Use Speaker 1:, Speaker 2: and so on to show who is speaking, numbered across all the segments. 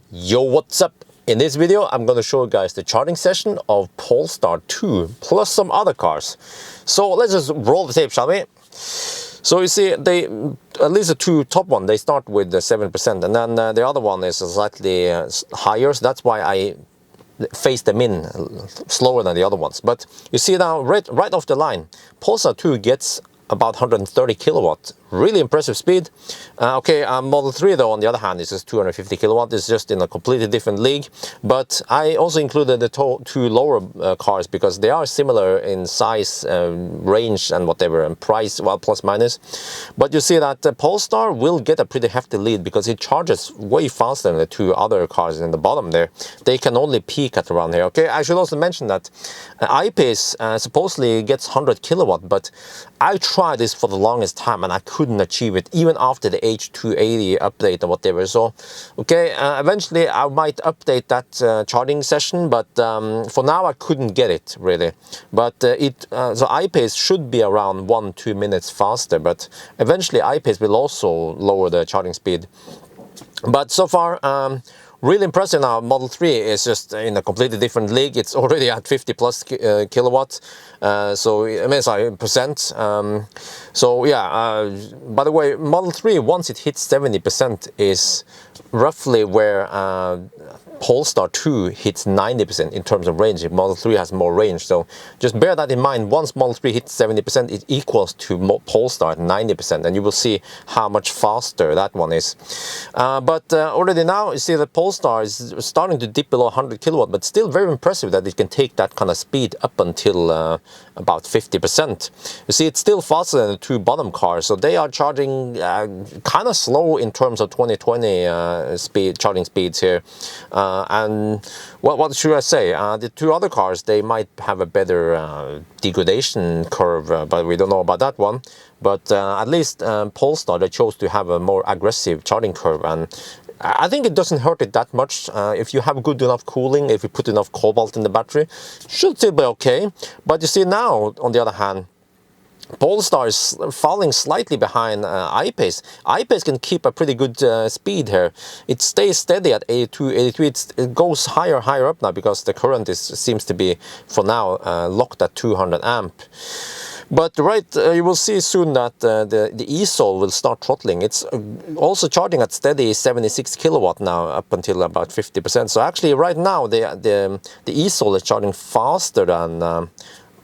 Speaker 1: Yo, what's up? In this video, I'm going to show you guys the charging session of Polestar 2 plus some other cars. So let's just roll the tape, shall we? So you see, at least the two top one, they start with the 7%, and then the other one is slightly higher. So that's why I phase them in slower than the other ones. But you see now, right off the line, Polestar 2 gets about 130 kilowatt. Really impressive speed. Model 3 though, on the other hand, is just 250 kilowatt. It's just in a completely different league. But I also included the two lower cars because they are similar in size, range and whatever, and price, well, plus minus. But you see that Polestar will get a pretty hefty lead because it charges way faster than the two other cars in the bottom there. They can only peak at around here. Okay, I should also mention that I-Pace supposedly gets 100 kilowatt, but I tried this for the longest time and I couldn't achieve it even after the H280 update or whatever. So eventually I might update that charging session, but for now I couldn't get it really. But so I-Pace should be around 1-2 minutes faster, but eventually I-Pace will also lower the charging speed. But so far really impressive. Now Model 3 is just in a completely different league. It's already at 50 plus kilowatts. Percent. So yeah, by the way, Model 3, once it hits 70%, is roughly where Polestar 2 hits 90% in terms of range. Model 3 has more range, so just bear that in mind. Once Model 3 hits 70%, it equals to Polestar at 90%, and you will see how much faster that one is. But already now, you see that Polestar is starting to dip below 100 kilowatt, but still very impressive that it can take that kind of speed up until about 50%. You see, it's still faster than the two bottom cars, so they are charging kind of slow in terms of 2020 charging speeds here. And what should I say? The two other cars, they might have a better degradation curve, but we don't know about that one. But at least Polestar, they chose to have a more aggressive charging curve, and I think it doesn't hurt it that much. If you have good enough cooling, if you put enough cobalt in the battery, should still be okay. But you see now, on the other hand, Polestar is falling slightly behind I-Pace. I-Pace can keep a pretty good speed here. It stays steady at 82, 83. It goes higher up now because the current seems to be, for now, locked at 200 amp. But you will see soon that the e-Sol will start throttling. It's also charging at steady 76 kilowatt now, up until about 50%. So actually right now the e-Sol is charging faster than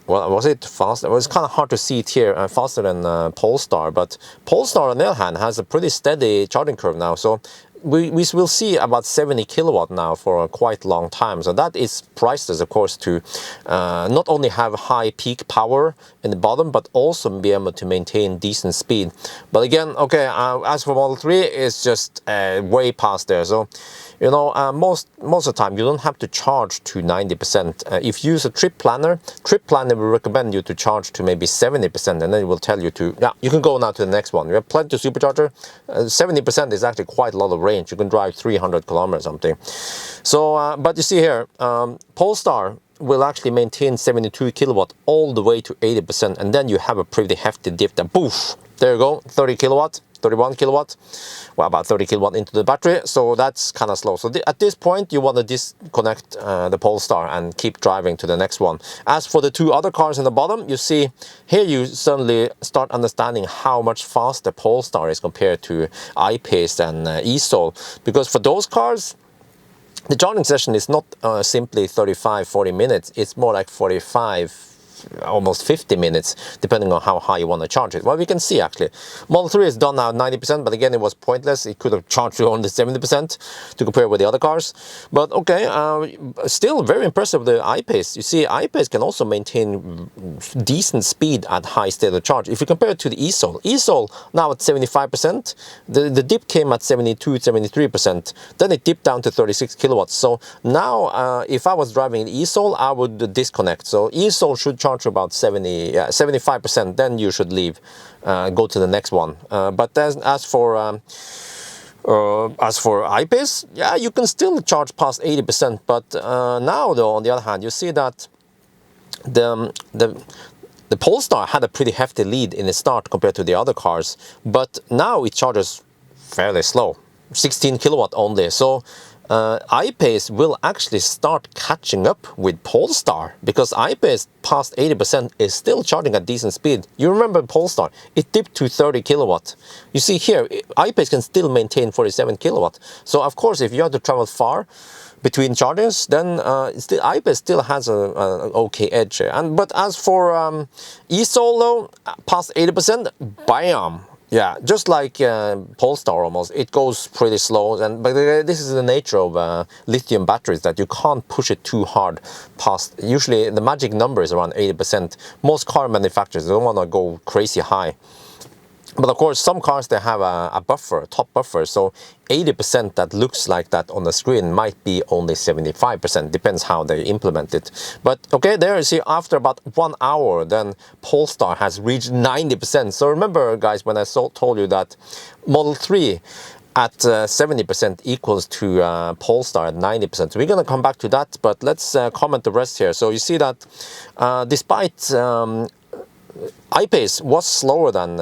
Speaker 1: well, was it fast? It was kind of hard to see it here, faster than Polestar. But Polestar, on the other hand, has a pretty steady charging curve now. So we will see about 70 kilowatt now for a quite long time. So that is priceless, of course, to not only have high peak power in the bottom, but also be able to maintain decent speed. But again, okay, as for Model 3, it's just way past there. So, you know, most of the time you don't have to charge to 90%. If you use a trip planner will recommend you to charge to maybe 70%, and then it will tell you to, yeah, you can go now to the next one. You have plenty of supercharger. 70% is actually quite a lot of range. You can drive 300 kilometers or something. So, but you see here, Polestar will actually maintain 72 kilowatt all the way to 80%, and then you have a pretty hefty dip. Then poof, there you go, 30 kilowatt. 31 kilowatt, well, about 30 kilowatt into the battery, so that's kind of slow. So at this point you want to disconnect the Polestar and keep driving to the next one. As for the two other cars in the bottom, you see here you suddenly start understanding how much faster Polestar is compared to I-Pace and e-Sol, because for those cars the charging session is not simply 35-40 minutes, it's more like 45, almost 50 minutes, depending on how high you want to charge it. Well, we can see actually Model 3 is done now at 90%, but again, it was pointless. It could have charged to only 70% to compare with the other cars. But okay, still very impressive, the I-Pace. You see, I-Pace can also maintain decent speed at high state of charge. If you compare it to the e-Sol now at 75%, the dip came at 72-73%, then it dipped down to 36 kilowatts. So now if I was driving the e-Sol, I would disconnect. So e-Sol should charge about 75%, then you should leave, go to the next one. But as for I-Pace, yeah, you can still charge past 80%. But now, though, on the other hand, you see that the Polestar had a pretty hefty lead in the start compared to the other cars, but now it charges fairly slow. 16 kilowatt only. So I-Pace will actually start catching up with Polestar, because I-Pace past 80% is still charging at decent speed. You remember Polestar, it dipped to 30 kilowatt. You see here, I-Pace can still maintain 47 kilowatt. So of course, if you have to travel far between chargers, then I-Pace still has an okay edge. But as for e-Sol though, past 80%, bam! Yeah, just like Polestar almost, it goes pretty slow. But this is the nature of lithium batteries, that you can't push it too hard past. Usually the magic number is around 80%. Most car manufacturers don't want to go crazy high. But of course, some cars, they have a buffer, a top buffer, so 80% that looks like that on the screen might be only 75%, depends how they implement it. But okay, there you see, after about 1 hour, then Polestar has reached 90%. So remember, guys, when I told you that Model 3 at 70% equals to Polestar at 90%. So we're going to come back to that, but let's comment the rest here. So you see that despite I-Pace was slower than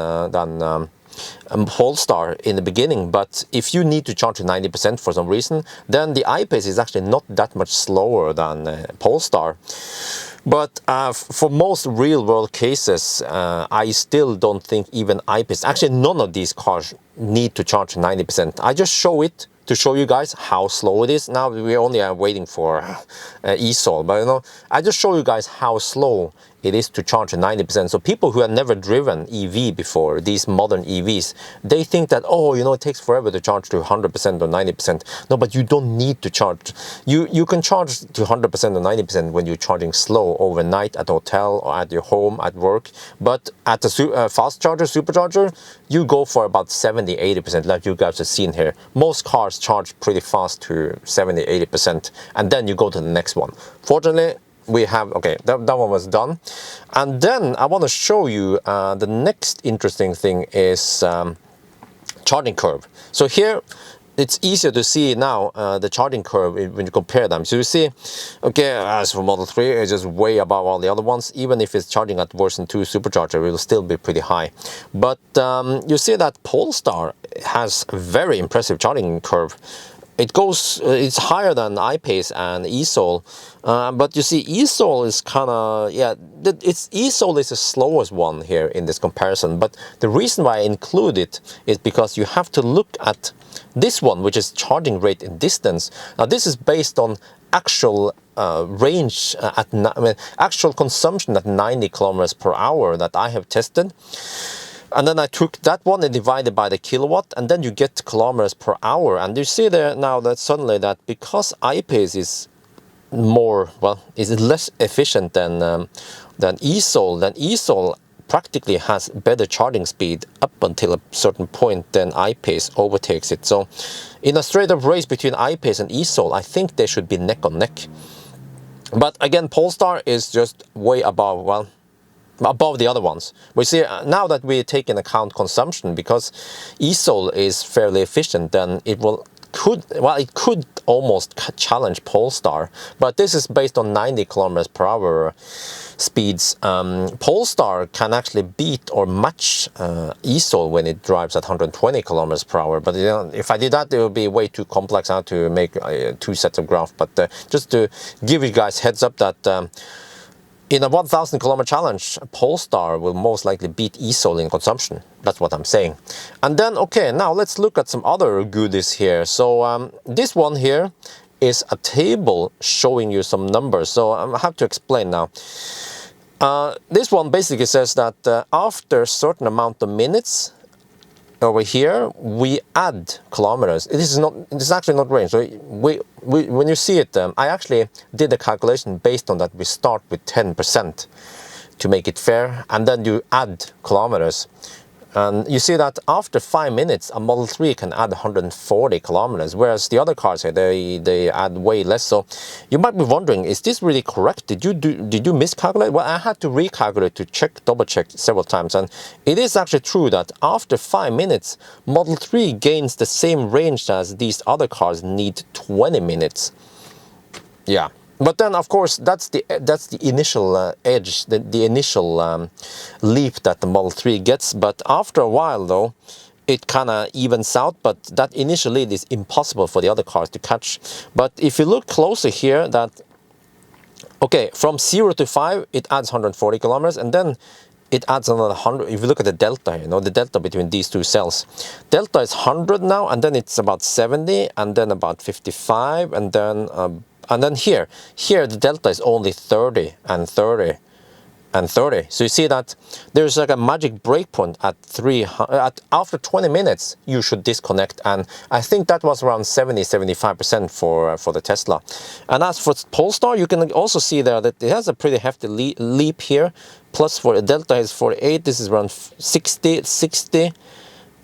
Speaker 1: Polestar in the beginning, but if you need to charge to 90% for some reason, then the I-Pace is actually not that much slower than Polestar. But for most real-world cases, I still don't think even I-Pace, actually none of these cars need to charge 90%. I just show it to show you guys how slow it is. Now we only are waiting for e-Sol, but you know, I just show you guys how slow it is to charge 90%. So people who have never driven EV before, these modern EVs, they think that, oh, you know, it takes forever to charge to 100% or 90%. No, but you don't need to charge. You can charge to 100% or 90% when you're charging slow overnight at a hotel or at your home, at work. But at the fast charger, supercharger, you go for about 70-80%, like you guys have seen here. Most cars charge pretty fast to 70-80%, and then you go to the next one. Fortunately, we have, okay, that one was done. And then I want to show you the next interesting thing is charging curve. So here it's easier to see now the charging curve when you compare them. So you see, okay, as for Model 3, it's just way above all the other ones. Even if it's charging at version 2 supercharger, it will still be pretty high. But you see that Polestar has a very impressive charging curve. It goes, it's higher than I-Pace and e-Sol, but you see e-Sol is kind of, yeah, e-Sol is the slowest one here in this comparison. But the reason why I include it is because you have to look at this one, which is charging rate in distance. Now this is based on actual range, actual consumption at 90 kilometers per hour that I have tested. And then I took that one and divided by the kilowatt, and then you get kilometers per hour. And you see there now that suddenly that because I-Pace is more, well, is less efficient than e-Sol, then e-Sol practically has better charging speed up until a certain point, then I-Pace overtakes it. So in a straight up race between I-Pace and e-Sol, I think they should be neck on neck. But again, Polestar is just way above, well, above the other ones. We see now that we take into account consumption, because e-Sol is fairly efficient, then it could almost challenge Polestar. But this is based on 90 kilometers per hour speeds. Polestar can actually beat or match e-Sol when it drives at 120 kilometers per hour. But you know, if I did that, it would be way too complex now to make 2 sets of graphs. But just to give you guys heads up that in a 1,000 kilometer challenge, Polestar will most likely beat e-Sol in consumption. That's what I'm saying. And then, okay, now let's look at some other goodies here. So this one here is a table showing you some numbers. So I have to explain now. This one basically says that after a certain amount of minutes, over here we add kilometers. This is actually not range. So when you see it, I actually did a calculation based on that. We start with 10% to make it fair, and then you add kilometers. And you see that after 5 minutes, a Model 3 can add 140 kilometers, whereas the other cars here, they add way less. So you might be wondering, is this really correct? Did you miscalculate? Well, I had to recalculate to double check several times, and it is actually true that after 5 minutes, Model 3 gains the same range as these other cars need 20 minutes. Yeah. But then, of course, that's the initial edge, the initial leap that the Model 3 gets. But after a while, though, it kind of evens out, but that initially it is impossible for the other cars to catch. But if you look closer here, that okay, from 0 to 5 it adds 140 kilometers, and then it adds another 100. If you look at the delta, you know, the delta between these two cells, delta is 100 now, and then it's about 70, and then about 55, and then here the delta is only 30 and 30 and 30. So you see that there's like a magic breakpoint at after 20 minutes you should disconnect, and I think that was around 70-75% for the Tesla. And as for Polestar, you can also see there that it has a pretty hefty leap here. Plus for the delta is 48, this is around 60,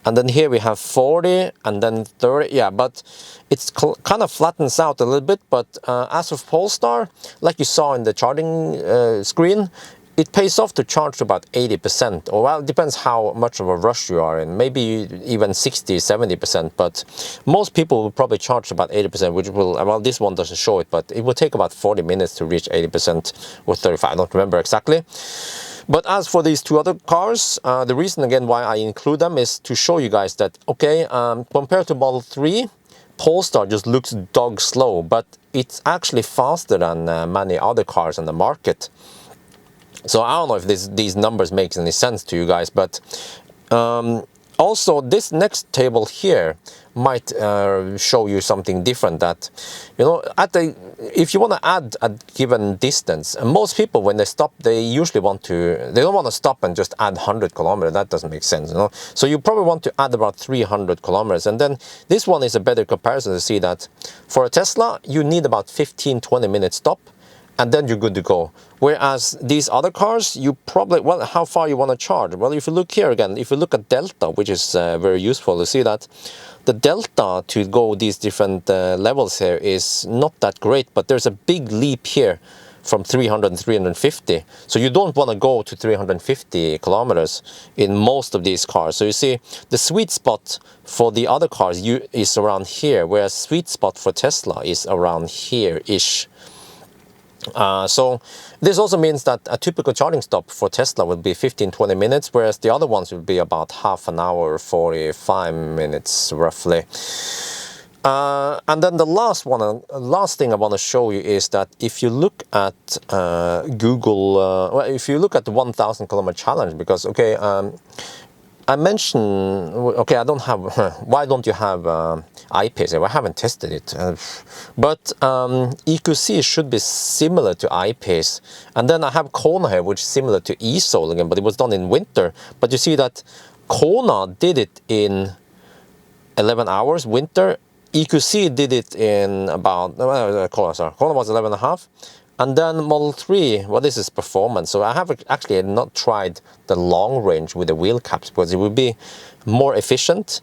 Speaker 1: and then here we have 40, and then 30. Yeah, but it's kind of flattens out a little bit. But as of Polestar, like you saw in the charging screen, it pays off to charge to about 80%, or well, it depends how much of a rush you are in, maybe even 60-70%, but most people will probably charge about 80%, which will, well, this one doesn't show it, but it will take about 40 minutes to reach 80% or 35, I don't remember exactly. But as for these two other cars, the reason again why I include them is to show you guys that, okay, compared to Model 3, Polestar just looks dog slow, but it's actually faster than many other cars on the market. So I don't know if these numbers make any sense to you guys, but also this next table here might show you something different, that, you know, if you want to add a given distance, and most people when they stop, they usually they don't want to stop and just add 100 kilometers. That doesn't make sense, you know. So you probably want to add about 300 kilometers, and then this one is a better comparison to see that for a Tesla you need about 15-20 minutes stop, and then you're good to go. Whereas these other cars, you probably, well, how far you want to charge? Well, if you look here again, if you look at delta, which is very useful to see that the delta to go these different levels here is not that great, but there's a big leap here from 300 and 350. So you don't want to go to 350 kilometers in most of these cars. So you see the sweet spot for the other cars is around here, whereas sweet spot for Tesla is around here-ish. So this also means that a typical charging stop for Tesla would be 15-20 minutes, whereas the other ones would be about half an hour, 45 minutes roughly. And then the last thing I want to show you is that if you look at Google, well, if you look at the 1,000 kilometer challenge, because okay, I mentioned, okay, I don't have, why don't you have I-Pace? I haven't tested it, but EQC should be similar to I-Pace. And then I have Kona here, which is similar to eSoul again, but it was done in winter. But you see that Kona did it in 11 hours winter. EQC did it in about, Kona was 11 and a half. And then Model 3, well, this is performance. So I have actually not tried the long range with the wheel caps, because it would be more efficient,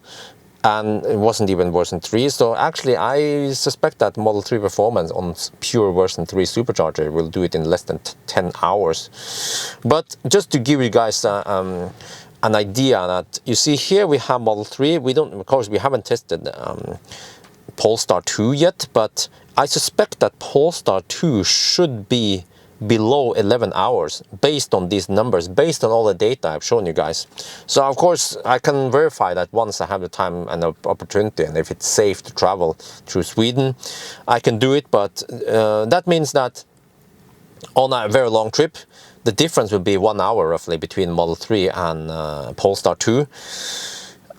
Speaker 1: and it wasn't even version 3. So actually I suspect that Model 3 performance on pure version 3 supercharger will do it in less than 10 hours. But just to give you guys an idea, that you see here we have Model 3. Of course, we haven't tested Polestar 2 yet, but I suspect that Polestar 2 should be below 11 hours based on these numbers, based on all the data I've shown you guys. So of course I can verify that once I have the time and the opportunity, and if it's safe to travel through Sweden, I can do it. But that means that on a very long trip, the difference will be 1 hour roughly between Model 3 and Polestar 2.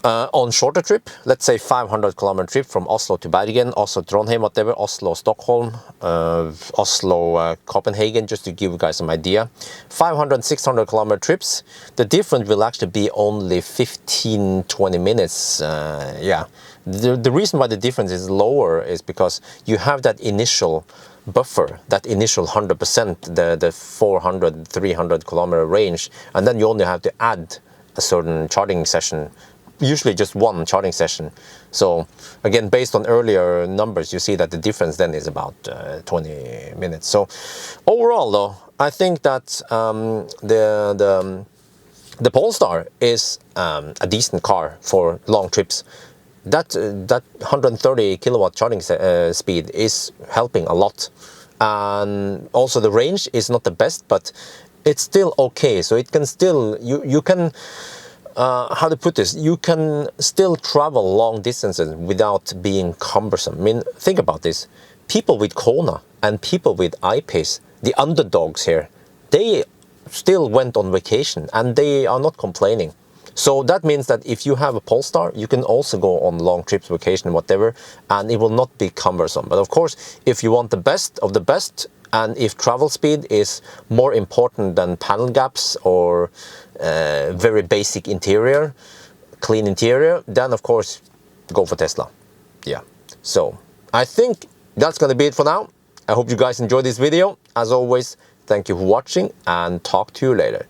Speaker 1: On shorter trip, let's say 500 kilometer trip from Oslo to Bergen, Oslo Trondheim, whatever, Oslo Stockholm, Oslo Copenhagen, just to give you guys some idea. 500-600 kilometer trips, the difference will actually be only 15-20 minutes. Yeah, the reason why the difference is lower is because you have that initial buffer, that initial 100%, the 400-300 kilometer range, and then you only have to add a certain charging session, usually just one charging session. So again, based on earlier numbers, you see that the difference then is about 20 minutes. So overall though, I think that the Polestar is a decent car for long trips. That 130 kilowatt charging speed is helping a lot, and also the range is not the best, but it's still okay. So it can still, you can how to put this, you can still travel long distances without being cumbersome. I mean, think about this. People with Kona and people with I-Pace, the underdogs here, they still went on vacation and they are not complaining. So that means that if you have a Polestar, you can also go on long trips, vacation, whatever, and it will not be cumbersome. But of course, if you want the best of the best, and if travel speed is more important than panel gaps or very basic interior, clean interior, then of course go for Tesla. Yeah. So I think that's gonna be it for now. I hope you guys enjoyed this video. As always, thank you for watching and talk to you later.